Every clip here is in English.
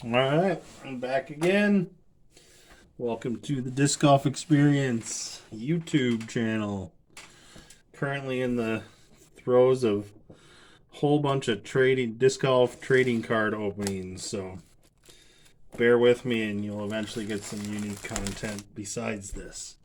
All right, I'm back again. Welcome to the Disc Golf Experience YouTube channel. Currently in the throes of a whole bunch of disc golf trading card openings, so bear with me and you'll eventually get some unique content besides this.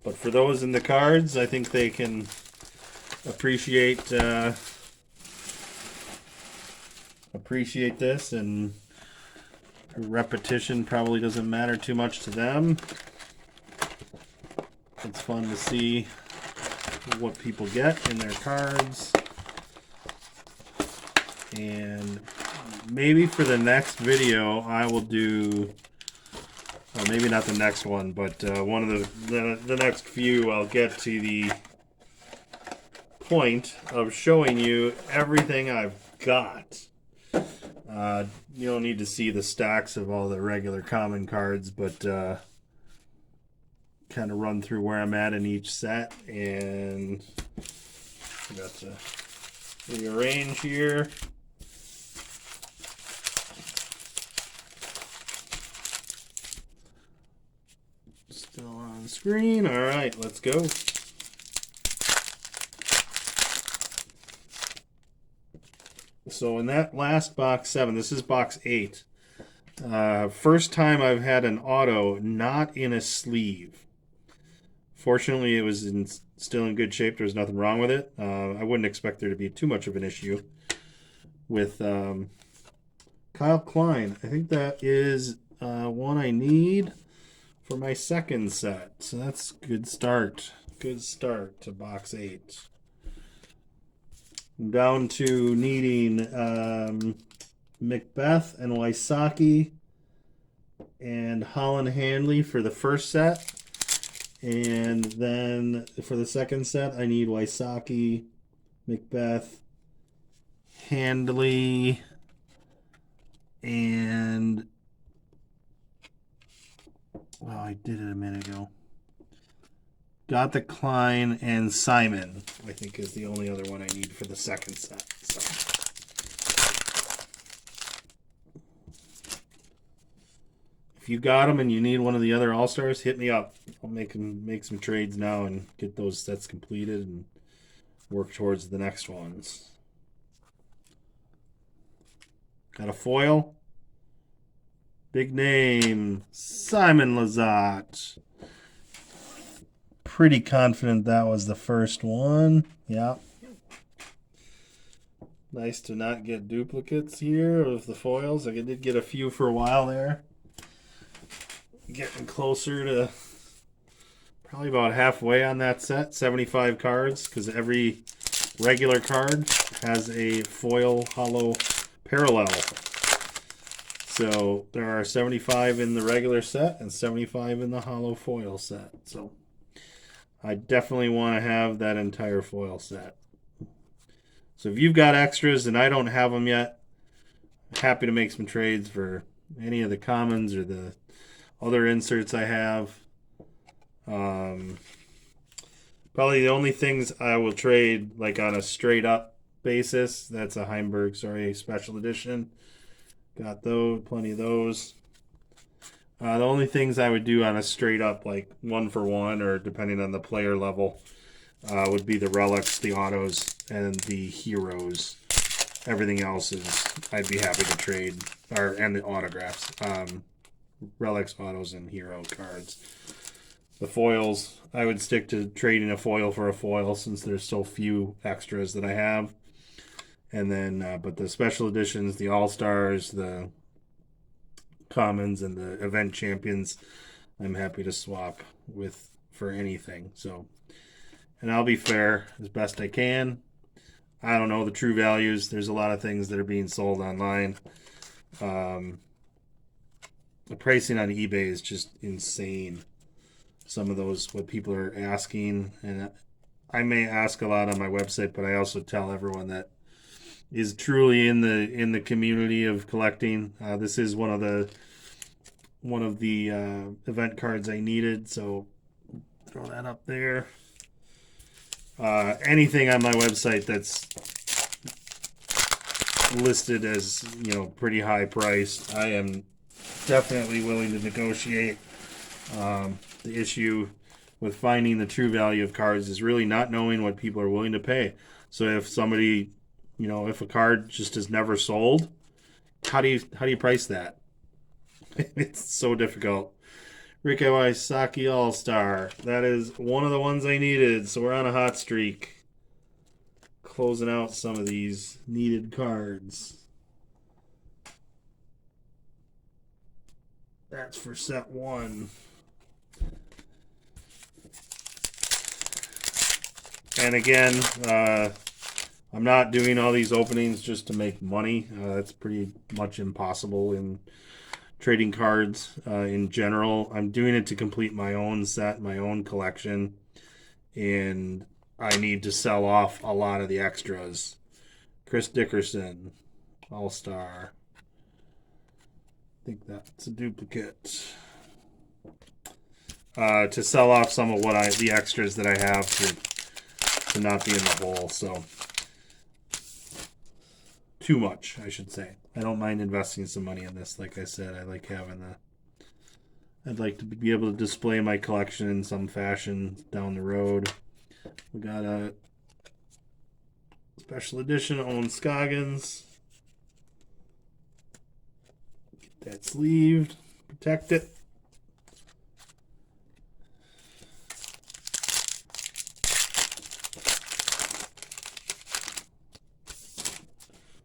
But for those in the cards, I think they can appreciate this, and repetition probably doesn't matter too much to them. It's fun to see what people get in their cards. And maybe for the next video I will do, or maybe not the next one, but one of the next few, I'll get to the point of showing you everything I've got. You don't need to see the stacks of all the regular common cards, but kind of run through where I'm at in each set. And I got to rearrange here. Still on screen. All right, let's go. So in that last box 7, this is box 8. First time I've had an auto not in a sleeve. Fortunately, it was still in good shape. There was nothing wrong with it. I wouldn't expect there to be too much of an issue with Kyle Klein. I think that is one I need for my second set. So that's a good start. Good start to box 8. I'm down to needing Macbeth and Wysocki and Holland Handley for the first set. And then for the second set, I need Wysocki, Macbeth, Handley, and well, I did it a minute ago. Got the Klein and Simon, I think, is the only other one I need for the second set. So if you got them and you need one of the other All-Stars, hit me up. I'll make some trades now and get those sets completed and work towards the next ones. Got a foil. Big name, Simon Lizotte. Pretty confident that was the first one. Yeah. Nice to not get duplicates here of the foils. I did get a few for a while there. Getting closer to probably about halfway on that set. 75 cards, because every regular card has a foil hollow parallel. So there are 75 in the regular set and 75 in the hollow foil set. So I definitely want to have that entire foil set. So if you've got extras and I don't have them yet, I'm happy to make some trades for any of the commons or the other inserts I have. Probably the only things I will trade like on a straight up basis, that's a Heimberg, special edition. Got those, plenty of those. The only things I would do on a straight up, like 1-for-1 or depending on the player level, would be the relics, the autos, and the heroes. Everything else is I'd be happy to trade, and the autographs, relics, autos, and hero cards. The foils, I would stick to trading a foil for a foil since there's so few extras that I have. And then, but the special editions, the All-Stars, the commons, and the event champions, I'm happy to swap with for anything. So, and I'll be fair as best I can. I don't know the true values. There's a lot of things that are being sold online. The pricing on eBay is just insane. Some of those, what people are asking, and I may ask a lot on my website, but I also tell everyone that is truly in the community of collecting. This is one of the event cards I needed, so throw that up there. Anything on my website that's listed as, pretty high priced. I am definitely willing to negotiate. The issue with finding the true value of cards is really not knowing what people are willing to pay. So if somebody, if a card just is never sold, how do you price that? It's so difficult. Rick Iwasaki All-Star. That is one of the ones I needed, so we're on a hot streak. Closing out some of these needed cards. That's for set 1. And again, I'm not doing all these openings just to make money. That's pretty much impossible in trading cards in general. I'm doing it to complete my own set, my own collection, and I need to sell off a lot of the extras. Chris Dickerson, All-Star. I think that's a duplicate. To sell off some of the extras that I have to not be in the hole. So too much, I should say. I don't mind investing some money in this. Like I said, I like having I'd like to be able to display my collection in some fashion down the road. We got a special edition Owen Scoggins. Get that sleeved, protect it.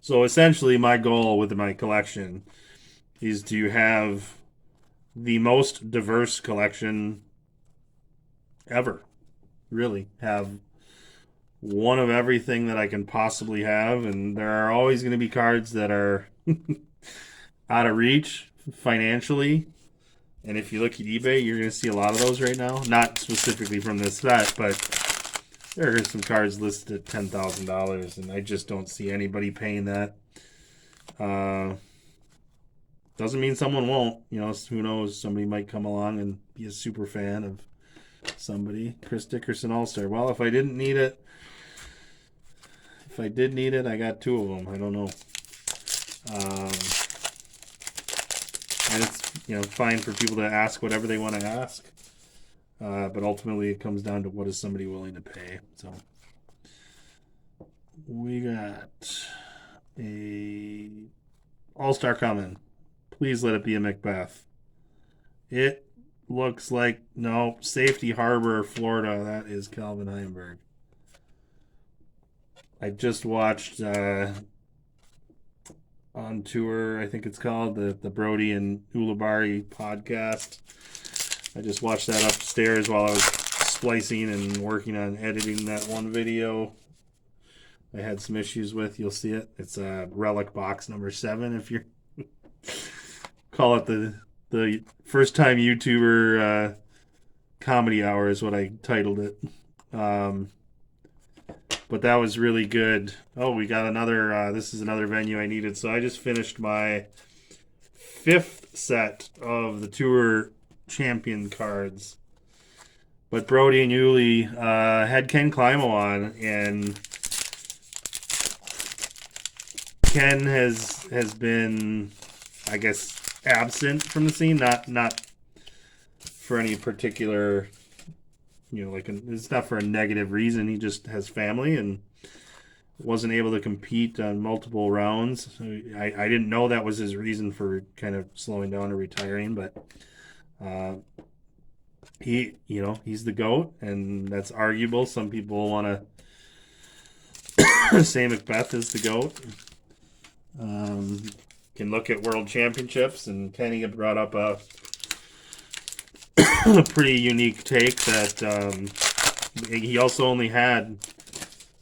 So essentially my goal with my collection is to have the most diverse collection ever. Really have one of everything that I can possibly have, and there are always going to be cards that are out of reach financially. And if you look at eBay, you're going to see a lot of those right now. Not specifically from this set, but there are some cards listed at $10,000, and I just don't see anybody paying that. Doesn't mean someone won't. Who knows? Somebody might come along and be a super fan of somebody. Chris Dickerson All-Star. Well, if I didn't need it, I got 2 of them. I don't know. And it's fine for people to ask whatever they want to ask. But ultimately, it comes down to what is somebody willing to pay. So we got a All-Star coming. Please let it be a Macbeth. It looks like, no, Safety Harbor, Florida. That is Calvin Heimberg. I just watched On Tour, I think it's called, the Brody and Ulibarri podcast. I just watched that upstairs while I was splicing and working on editing that one video I had some issues with. You'll see it. It's a Relic box number 7 if you're call it the first time YouTuber comedy hour is what I titled it. But that was really good. Oh, we got another, this is another venue I needed. So I just finished my 5th set of the Tour Champion cards. But Brody and Yuli had Ken Climo on, and Ken has been, I guess, absent from the scene. Not for any particular, it's not for a negative reason. He just has family and wasn't able to compete on multiple rounds. I didn't know that was his reason for kind of slowing down or retiring, but he's the GOAT, and that's arguable. Some people want to say Macbeth is the GOAT. Can look at World Championships, and Kenny brought up a pretty unique take that he also only had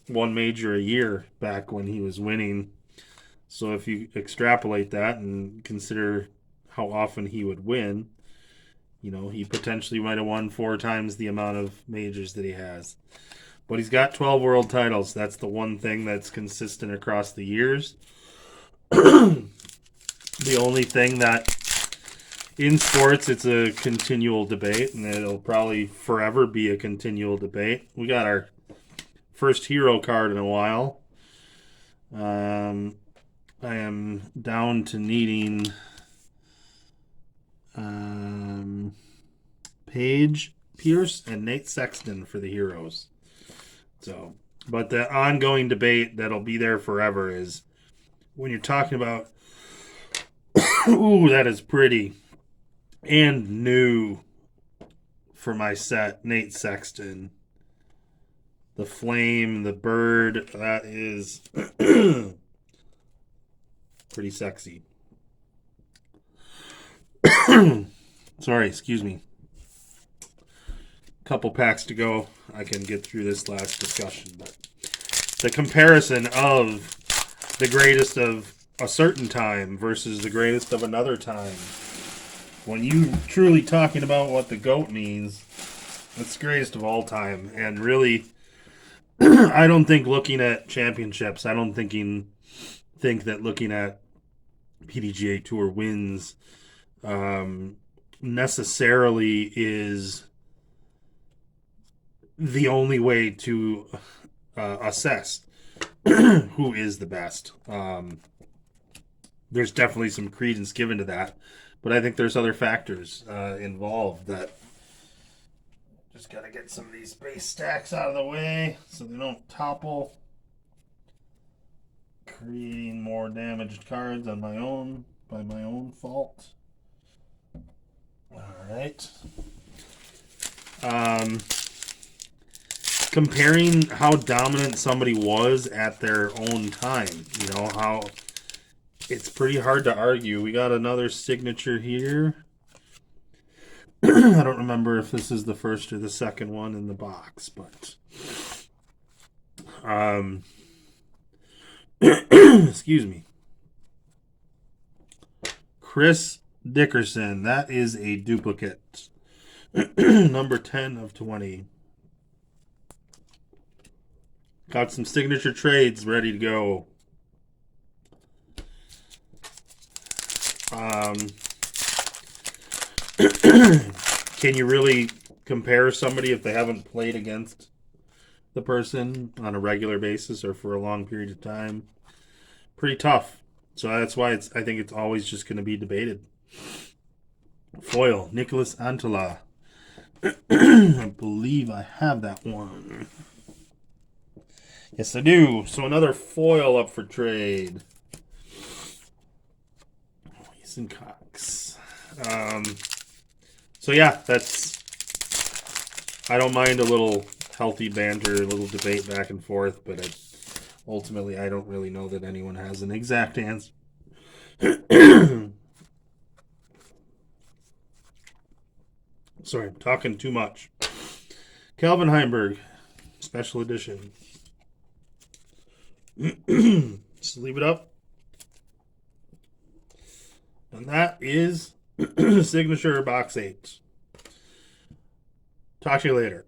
one major a year back when he was winning. So if you extrapolate that and consider how often he would win, he potentially might have won 4 times the amount of majors that he has. But he's got 12 world titles. That's the one thing that's consistent across the years. The only thing that in sports, it's a continual debate, and it'll probably forever be a continual debate. We got our first hero card in a while. I am down to needing Paige Pierce and Nate Sexton for the heroes. So, but the ongoing debate that'll be there forever is when you're talking about, ooh, that is pretty and new for my set, Nate Sexton. The flame, the bird, that is pretty sexy. Sorry, excuse me. Couple packs to go. I can get through this last discussion, but the comparison of the greatest of a certain time versus the greatest of another time. When you truly talking about what the GOAT means, it's the greatest of all time. And really, I don't think looking at championships, I don't think that looking at PDGA Tour wins necessarily is the only way to assess who is the best. There's definitely some credence given to that, but I think there's other factors involved that just got to get some of these base stacks out of the way so they don't topple, creating more damaged cards on my own by my own fault. All right. Comparing how dominant somebody was at their own time, you know, how it's pretty hard to argue. We got another signature here. I don't remember if this is the first or the second one in the box, but excuse me. Chris Dickerson, that is a duplicate. Number 10 of 20. Got some signature trades ready to go. Can you really compare somebody if they haven't played against the person on a regular basis or for a long period of time? Pretty tough. So that's why I think it's always just going to be debated. Foil, Nicholas Antala. I believe I have that one. Yes, I do. So another foil up for trade. Mason Cox. So yeah, I don't mind a little healthy banter, a little debate back and forth, but ultimately I don't really know that anyone has an exact answer. Sorry, I'm talking too much. Calvin Heimberg, special edition. Just leave it up. And that is signature box 8. Talk to you later.